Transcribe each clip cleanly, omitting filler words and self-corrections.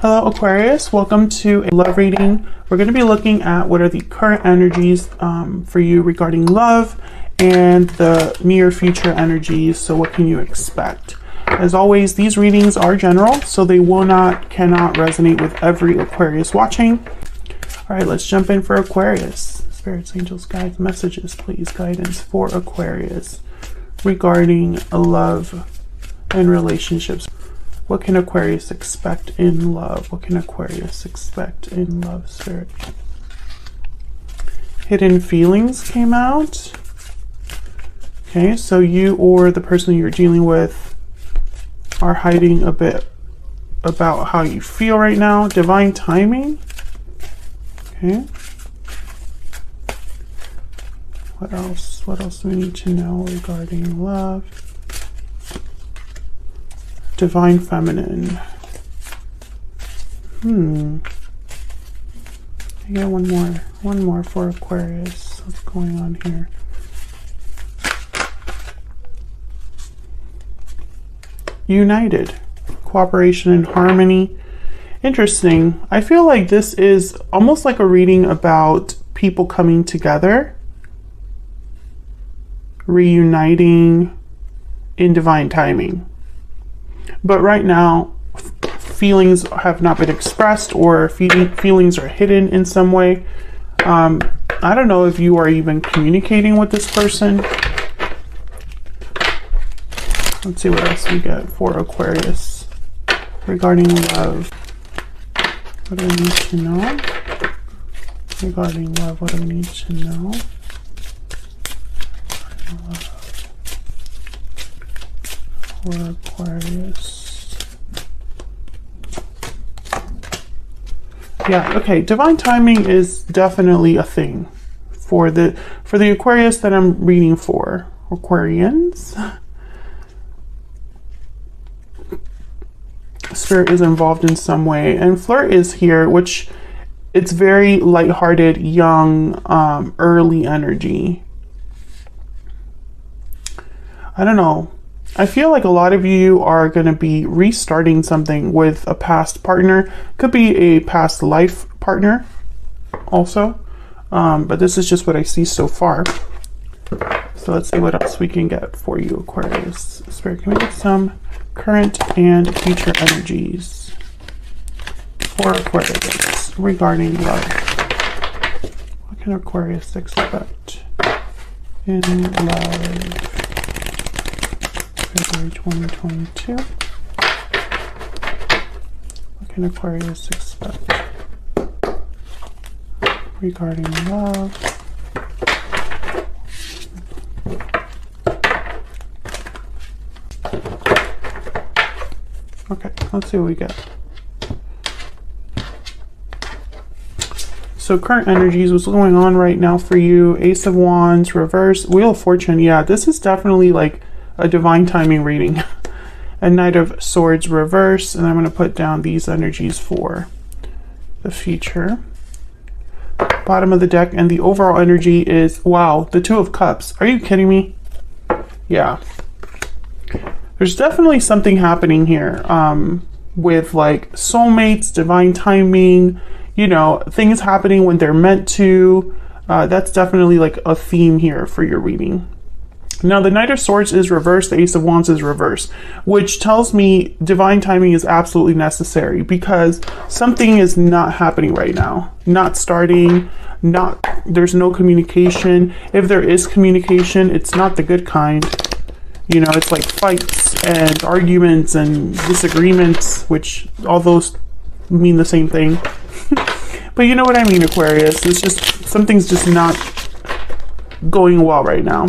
Hello Aquarius, welcome to a love reading. We're going to be looking at what are the current energies for you regarding love and the near future energies. So what can you expect? As always, these readings are general, so they cannot resonate with every Aquarius watching. All right, let's jump in for Aquarius. Spirits, angels, guides, messages, please. Guidance for Aquarius regarding love and relationships. What can Aquarius expect in love? What can Aquarius expect in love, Spirit? Hidden feelings came out. Okay, so you or the person you're dealing with are hiding a bit about how you feel right now. Divine timing. Okay. What else? What else do we need to know regarding love? Divine feminine. I got one more for Aquarius. What's going on here? United. Cooperation and harmony. Interesting. I feel like this is almost like a reading about people coming together, reuniting in divine timing. But right now, feelings have not been expressed, or feelings are hidden in some way. I don't know if you are even communicating with this person. Let's see what else we get for Aquarius regarding love. What do we need to know? Regarding love, what do we need to know? For Aquarius. Yeah, okay, divine timing is definitely a thing for the Aquarius that I'm reading for. Aquarians. Spirit is involved in some way, and flirt is here, which it's very lighthearted, young, early energy. I don't know. I feel like a lot of you are going to be restarting something with a past partner. Could be a past life partner also. But this is just what I see so far. So let's see what else we can get for you, Aquarius. Spirit, can we get some current and future energies for Aquarius regarding love? What can Aquarius expect in love? February 2022. What can Aquarius expect regarding love? Okay, let's see what we get. So current energies, what's going on right now for you? Ace of Wands, reverse, Wheel of Fortune. Yeah, this is definitely like a divine timing reading. And Knight of Swords reverse, and I'm going to put down these energies for the future. Bottom of the deck, and the overall energy is, wow, the Two of Cups. Are you kidding me? Yeah. There's definitely something happening here with like soulmates, divine timing, you know, things happening when they're meant to. That's definitely like a theme here for your reading. Now, the Knight of Swords is reversed, the Ace of Wands is reversed, which tells me divine timing is absolutely necessary because something is not happening right now. Not starting, there's no communication. If there is communication, it's not the good kind. You know, it's like fights and arguments and disagreements, which all those mean the same thing. But you know what I mean, Aquarius. It's just, something's just not going well right now.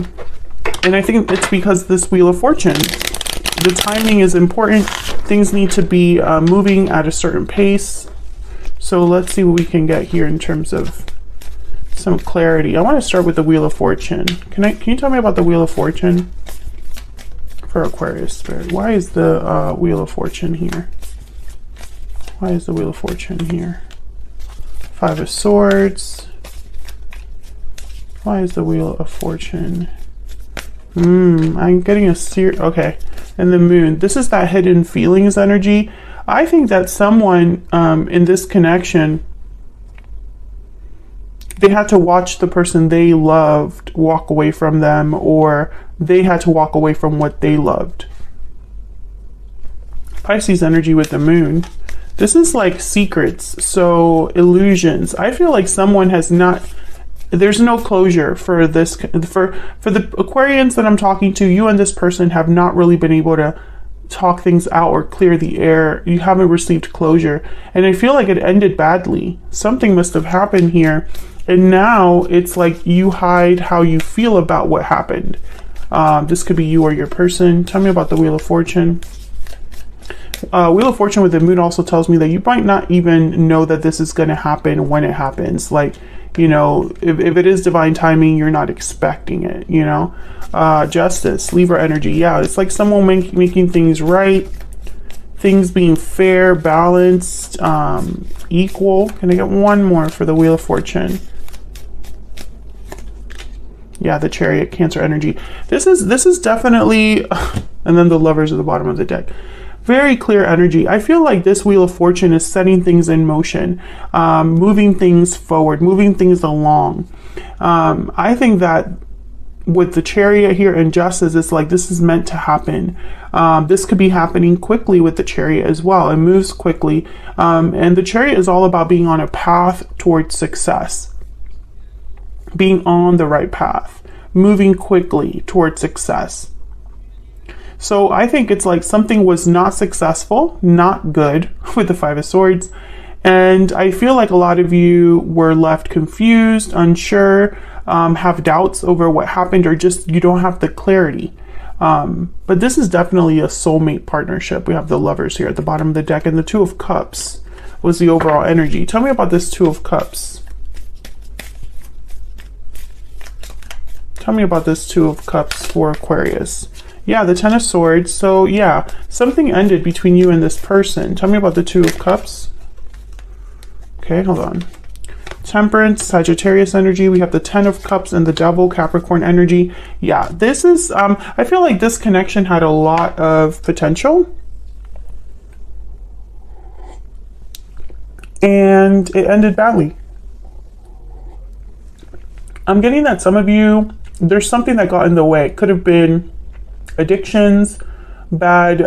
And I think it's because this Wheel of Fortune, the timing is important. Things need to be moving at a certain pace. So let's see what we can get here in terms of some clarity. I want to start with the Wheel of Fortune. Can you tell me about the Wheel of Fortune for Aquarius, Spirit? Why is the Wheel of Fortune here? Why is the Wheel of Fortune here? Five of Swords. Why is the Wheel of Fortune? I'm getting a okay. And the Moon. This is that hidden feelings energy. I think that someone in this connection, they had to watch the person they loved walk away from them, or they had to walk away from what they loved. Pisces energy with the moon. This is like secrets, so illusions. I feel like someone has not, there's no closure for this, for the Aquarians that I'm talking to. You and this person have not really been able to talk things out or clear the air. You haven't received closure, and I feel like it ended badly. Something must have happened here, and now it's like you hide how you feel about what happened. This could be you or your person. Tell me about the Wheel of Fortune. Wheel of Fortune with the moon also tells me that you might not even know that this is going to happen when it happens. Like, you know, if it is divine timing, you're not expecting it, you know. Justice, Libra energy. Yeah, it's like someone making things right, things being fair, balanced, equal. Can I get one more for the Wheel of Fortune? Yeah, the Chariot, Cancer energy. This is definitely, and then the Lovers at the bottom of the deck. Very clear energy. I feel like this Wheel of Fortune is setting things in motion, moving things forward, moving things along. I think that with the Chariot here and Justice, it's like this is meant to happen. This could be happening quickly with the Chariot as well. It moves quickly. And the Chariot is all about being on a path towards success, being on the right path, moving quickly towards success. So I think it's like something was not successful, not good with the Five of Swords. And I feel like a lot of you were left confused, unsure, have doubts over what happened, or just you don't have the clarity. But this is definitely a soulmate partnership. We have the Lovers here at the bottom of the deck, and the Two of Cups was the overall energy. Tell me about this Two of Cups. Tell me about this Two of Cups for Aquarius. Yeah, the Ten of Swords. So yeah, something ended between you and this person. Tell me about the Two of Cups. Okay, hold on. Temperance, Sagittarius energy. We have the Ten of Cups and the Devil, Capricorn energy. Yeah, this is, I feel like this connection had a lot of potential. And it ended badly. I'm getting that some of you, there's something that got in the way. It could have been addictions, bad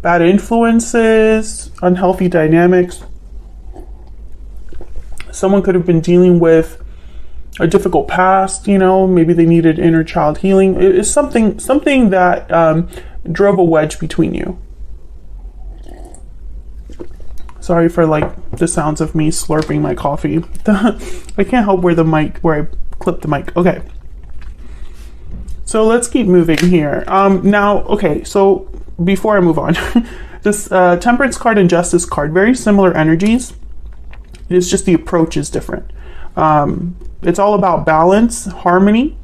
influences, unhealthy dynamics. Someone could have been dealing with a difficult past, you know, maybe they needed inner child healing. It is something that drove a wedge between you. Sorry for like the sounds of me slurping my coffee. I can't help where I clip the mic. Okay. So let's keep moving here. Now, okay, so before I move on, this Temperance card and Justice card, very similar energies. It's just the approach is different. It's all about balance, harmony,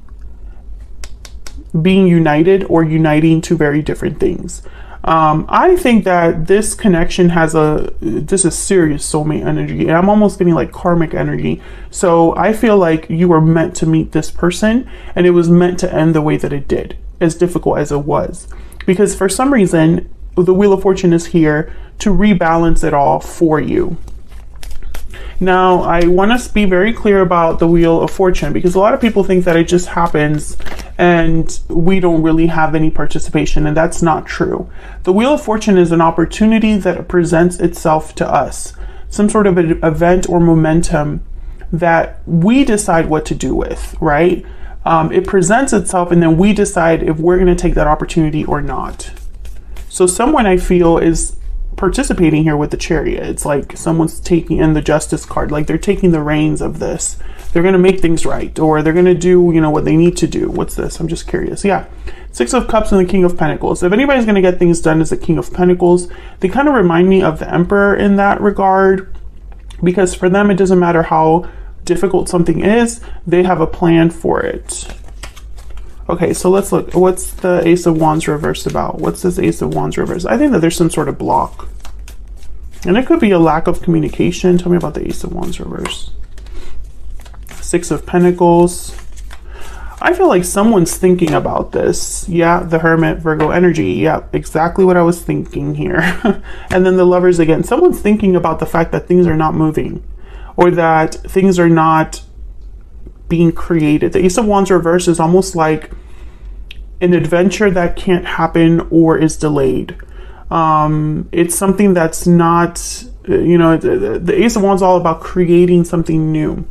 being united, or uniting two very different things. I think that this connection has this is serious soulmate energy, and I'm almost getting like karmic energy. So I feel like you were meant to meet this person, and it was meant to end the way that it did, as difficult as it was. Because for some reason, the Wheel of Fortune is here to rebalance it all for you. Now, I want to be very clear about the Wheel of Fortune, because a lot of people think that it just happens and we don't really have any participation, and that's not true. The Wheel of Fortune is an opportunity that presents itself to us, some sort of an event or momentum that we decide what to do with, right? It presents itself, and then we decide if we're going to take that opportunity or not. So someone, I feel, is participating here with the Chariot. It's like someone's taking in the Justice card, like they're taking the reins of this. They're going to make things right, or they're going to do, you know, what they need to do. What's this? I'm just curious. Yeah. Six of Cups and the King of Pentacles. If anybody's going to get things done as the King of Pentacles, they kind of remind me of the Emperor in that regard, because for them, it doesn't matter how difficult something is, they have a plan for it. Okay, so let's look. What's the Ace of Wands reversed about? What's this Ace of Wands reversed? I think that there's some sort of block. And it could be a lack of communication. Tell me about the Ace of Wands reversed. Six of Pentacles. I feel like someone's thinking about this. Yeah, the Hermit, Virgo energy. Yeah, exactly what I was thinking here. And then the Lovers again. Someone's thinking about the fact that things are not moving, or that things are not being created. The Ace of Wands reverse is almost like an adventure that can't happen or is delayed. It's something that's not, you know, the Ace of Wands is all about creating something new,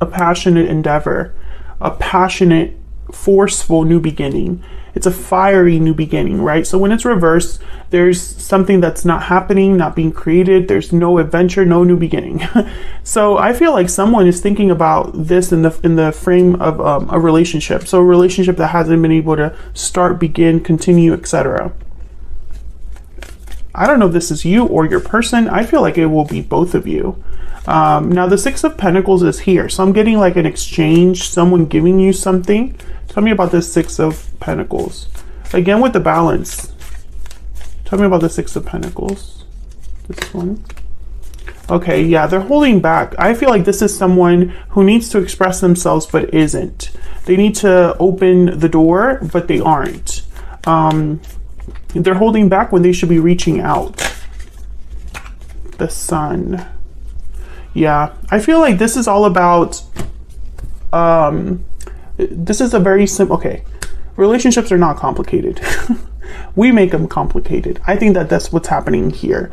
a passionate endeavor, a passionate, forceful new beginning. It's a fiery new beginning, right? So when it's reversed, there's something that's not happening, not being created. There's no adventure, no new beginning. So I feel like someone is thinking about this in the frame of a relationship. So a relationship that hasn't been able to start, begin, continue, etc. I don't know if this is you or your person. I feel like it will be both of you. Now the Six of Pentacles is here. So I'm getting like an exchange, someone giving you something. Tell me about this Six of Pentacles. Again with the balance. Tell me about the Six of Pentacles. This one. Okay, yeah, they're holding back. I feel like this is someone who needs to express themselves but isn't. They need to open the door, but they aren't. They're holding back when they should be reaching out. The Sun. Yeah, I feel like this is all about, this is a very simple, okay, relationships are not complicated. We make them complicated. I think that that's what's happening here.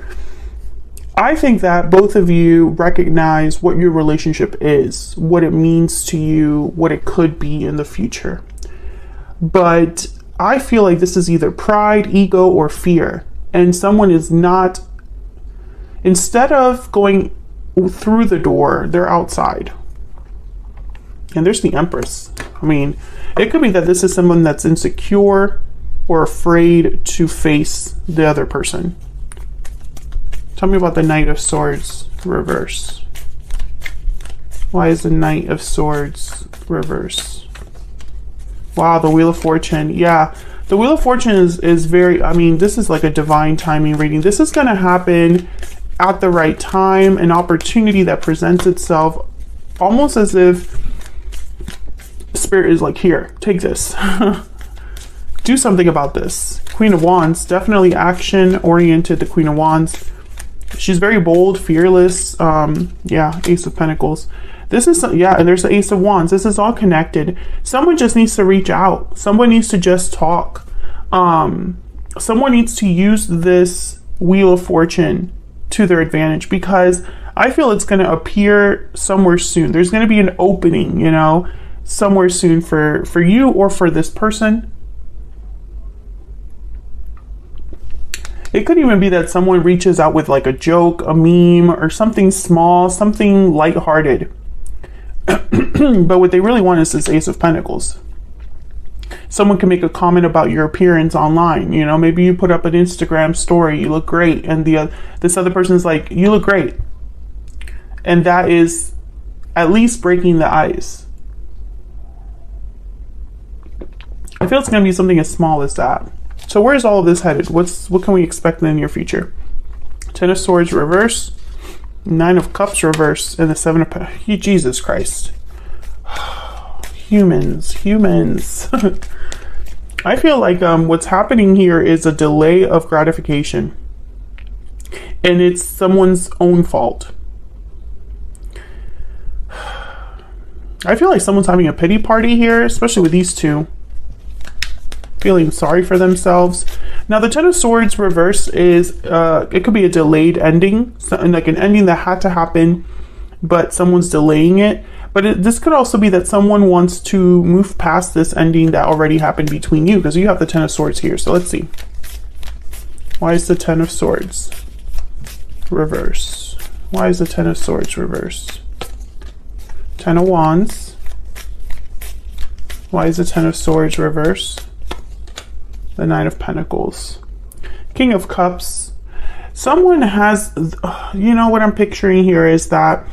I think that both of you recognize what your relationship is, what it means to you, what it could be in the future. But I feel like this is either pride, ego, or fear. And someone is not, instead of going through the door, they're outside. And there's the Empress. I mean, it could be that this is someone that's insecure or afraid to face the other person. Tell me about the Knight of Swords reverse. Why is the Knight of Swords reverse? Wow, the Wheel of Fortune. Yeah, the Wheel of Fortune is very, I mean, this is like a divine timing reading. This is going to happen at the right time, an opportunity that presents itself, almost as if Spirit is like, here, take this. Do something about this. Queen of Wands, definitely action oriented, the Queen of Wands. She's very bold, fearless. Yeah, Ace of Pentacles. This is, yeah, and there's the Ace of Wands. This is all connected. Someone just needs to reach out. Someone needs to just talk. Someone needs to use this Wheel of Fortune to their advantage, because I feel it's going to appear somewhere soon. There's going to be an opening, you know, somewhere soon for you or for this person. It could even be that someone reaches out with like a joke, a meme, or something small, something lighthearted. But what they really want is this Ace of Pentacles. Someone can make a comment about your appearance online. You know, maybe you put up an Instagram story, you look great, and this other person's like, you look great. And that is at least breaking the ice. I feel it's going to be something as small as that. So where's all of this headed? What can we expect in the near future? Ten of Swords reverse, Nine of Cups reverse, and the Seven of Pentacles. Jesus Christ. Humans. I feel like what's happening here is a delay of gratification. And it's someone's own fault. I feel like someone's having a pity party here, especially with these two. Feeling sorry for themselves. Now the Ten of Swords reverse is, it could be a delayed ending, like an ending that had to happen, but someone's delaying it. But this could also be that someone wants to move past this ending that already happened between you, because you have the Ten of Swords here. So let's see. Why is the Ten of Swords reverse? Why is the Ten of Swords reverse? Ten of Wands. Why is the Ten of Swords reverse? The Nine of Pentacles. King of Cups. Someone has, you know, what I'm picturing here is that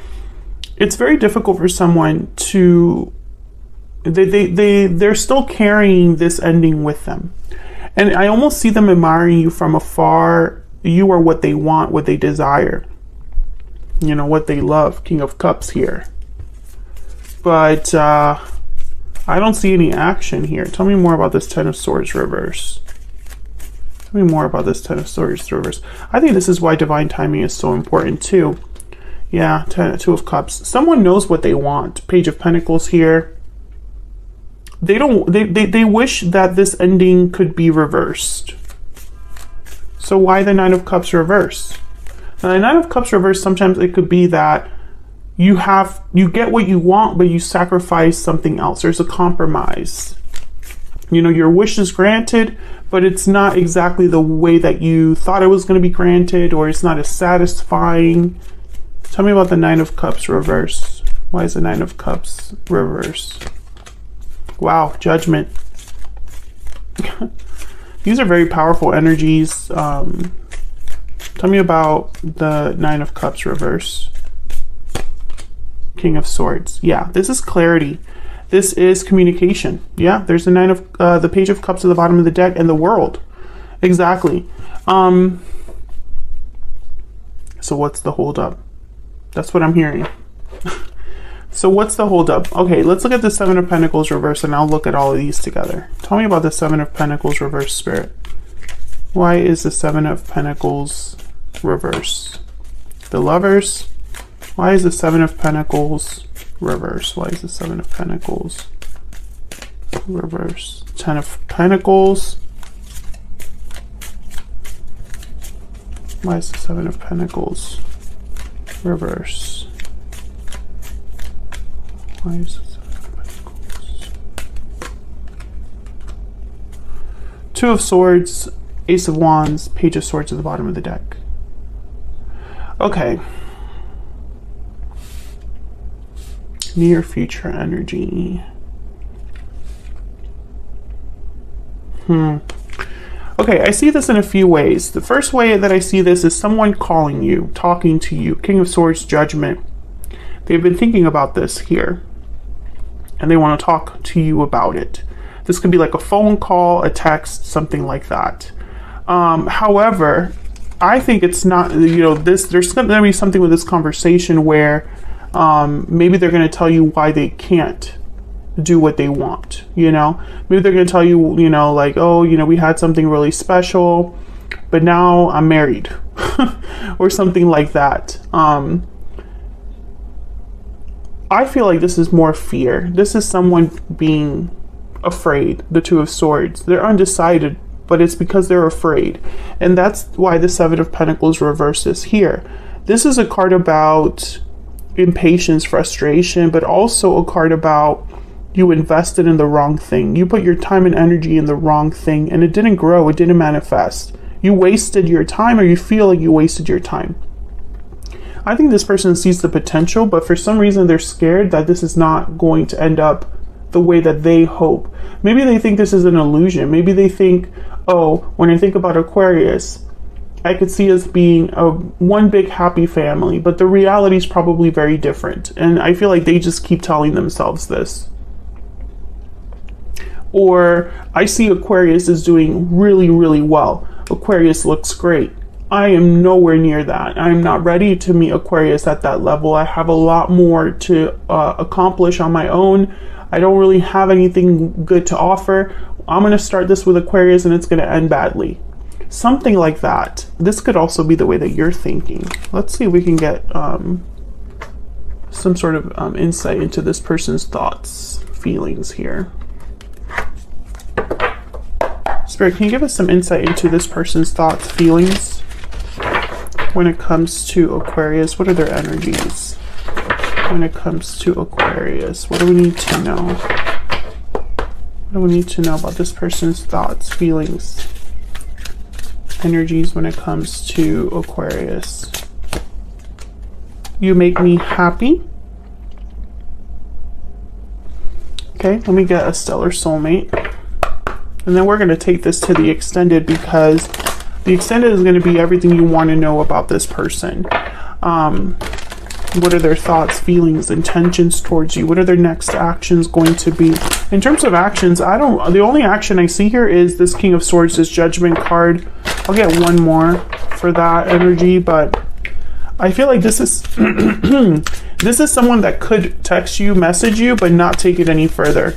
it's very difficult for someone to, they're still carrying this ending with them. And I almost see them admiring you from afar. You are what they want, what they desire. You know, what they love. King of Cups here. But I don't see any action here. Tell me more about this Ten of Swords reverse. Tell me more about this Ten of Swords reverse. I think this is why divine timing is so important too. Yeah, Two of Cups. Someone knows what they want. Page of Pentacles here. They wish that this ending could be reversed. So why the Nine of Cups reverse? Now, the Nine of Cups reverse, sometimes it could be that you get what you want, but you sacrifice something else. There's a compromise. You know, your wish is granted, but it's not exactly the way that you thought it was going to be granted, or it's not as satisfying. Tell me about the Nine of Cups reverse. Why is the Nine of Cups reverse? Wow, Judgment. These are very powerful energies. Tell me about the Nine of Cups reverse. King of Swords. Yeah, this is clarity. This is communication. Yeah, there's the the Page of Cups at the bottom of the deck, and the World. Exactly. So what's the holdup? That's what I'm hearing. So what's the holdup? Okay, let's look at the Seven of Pentacles reverse, and I'll look at all of these together. Tell me about the Seven of Pentacles reverse, Spirit. Why is the Seven of Pentacles reverse? The Lovers. Why is the Seven of Pentacles reverse? Why is the Seven of Pentacles reverse? Ten of Pentacles. Why is the Seven of Pentacles reverse? Why is the Seven of Pentacles? Two of Swords, Ace of Wands, Page of Swords at the bottom of the deck. Okay. Near future energy. Okay, I see this in a few ways. The first way that I see this is someone calling you, talking to you. King of Swords, Judgment. They've been thinking about this here, and they want to talk to you about it. This could be like a phone call, a text, something like that. However, I think it's not, you know, there's going to be something with this conversation where maybe they're going to tell you why they can't do what they want, you know? Maybe they're going to tell you, you know, like, oh, you know, we had something really special, but now I'm married or something like that. I feel like this is more fear. This is someone being afraid, the Two of Swords. They're undecided, but it's because they're afraid. And that's why the Seven of Pentacles reverses here. This is a card about impatience, frustration, but also a card about you invested in the wrong thing. You put your time and energy in the wrong thing, and it didn't grow, it didn't manifest. You wasted your time, or you feel like you wasted your time. I think this person sees the potential, but for some reason they're scared that this is not going to end up the way that they hope. Maybe they think this is an illusion. Maybe they think, oh, when I think about Aquarius, I could see us being one big happy family, but the reality is probably very different. And I feel like they just keep telling themselves this. Or I see Aquarius is doing really, really well. Aquarius looks great. I am nowhere near that. I'm not ready to meet Aquarius at that level. I have a lot more to accomplish on my own. I don't really have anything good to offer. I'm going to start this with Aquarius and it's going to end badly. Something like that. This could also be the way that you're thinking. Let's see if we can get some sort of insight into this person's thoughts, feelings here. Spirit, can you give us some insight into this person's thoughts, feelings when it comes to Aquarius? What are their energies when it comes to Aquarius? What do we need to know? What do we need to know about this person's thoughts, feelings, energies when it comes to Aquarius? You make me happy. Okay, let me get a stellar soulmate. And then we're going to take this to the extended, because the extended is going to be everything you want to know about this person. What are their thoughts, feelings, intentions towards you? What are their next actions going to be? In terms of actions, the only action I see here is this King of Swords, this Judgment card. I'll get one more for that energy, but I feel like this is this is someone that could text you, message you, but not take it any further.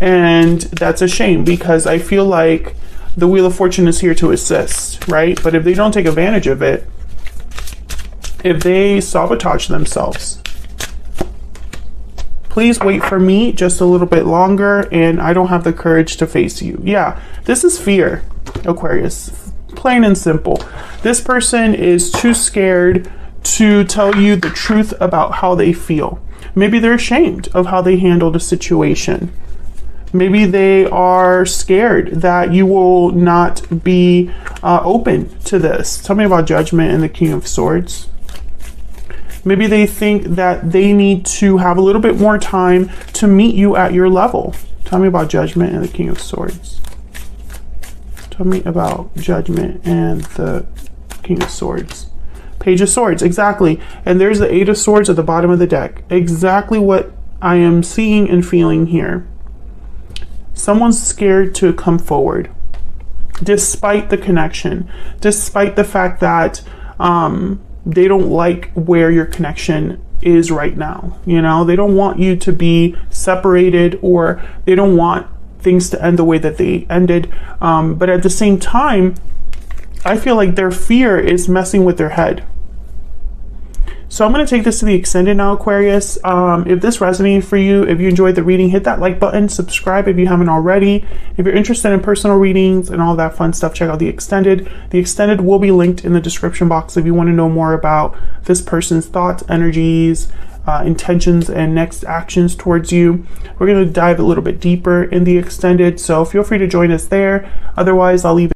And that's a shame, because I feel like the Wheel of Fortune is here to assist, right? But if they don't take advantage of it, if they sabotage themselves, please wait for me just a little bit longer, and I don't have the courage to face you. Yeah, this is fear, Aquarius. Plain and simple. This person is too scared to tell you the truth about how they feel. Maybe they're ashamed of how they handled a situation. Maybe they are scared that you will not be open to this. Tell me about Judgment and the King of Swords. Maybe they think that they need to have a little bit more time to meet you at your level. Tell me about Judgment and the King of Swords. Tell me about Judgment and the King of Swords. Page of Swords, exactly. And there's the Eight of Swords at the bottom of the deck. Exactly what I am seeing and feeling here. Someone's scared to come forward, despite the connection, despite the fact that they don't like where your connection is right now. You know, they don't want you to be separated, or they don't want things to end the way that they ended. But at the same time, I feel like their fear is messing with their head. So I'm going to take this to the extended now, Aquarius. If this resonated for you, if you enjoyed the reading, hit that like button, subscribe if you haven't already. If you're interested in personal readings and all that fun stuff, check out the extended. The extended will be linked in the description box if you want to know more about this person's thoughts, energies, intentions, and next actions towards you. We're going to dive a little bit deeper in the extended, so feel free to join us there. Otherwise, I'll leave it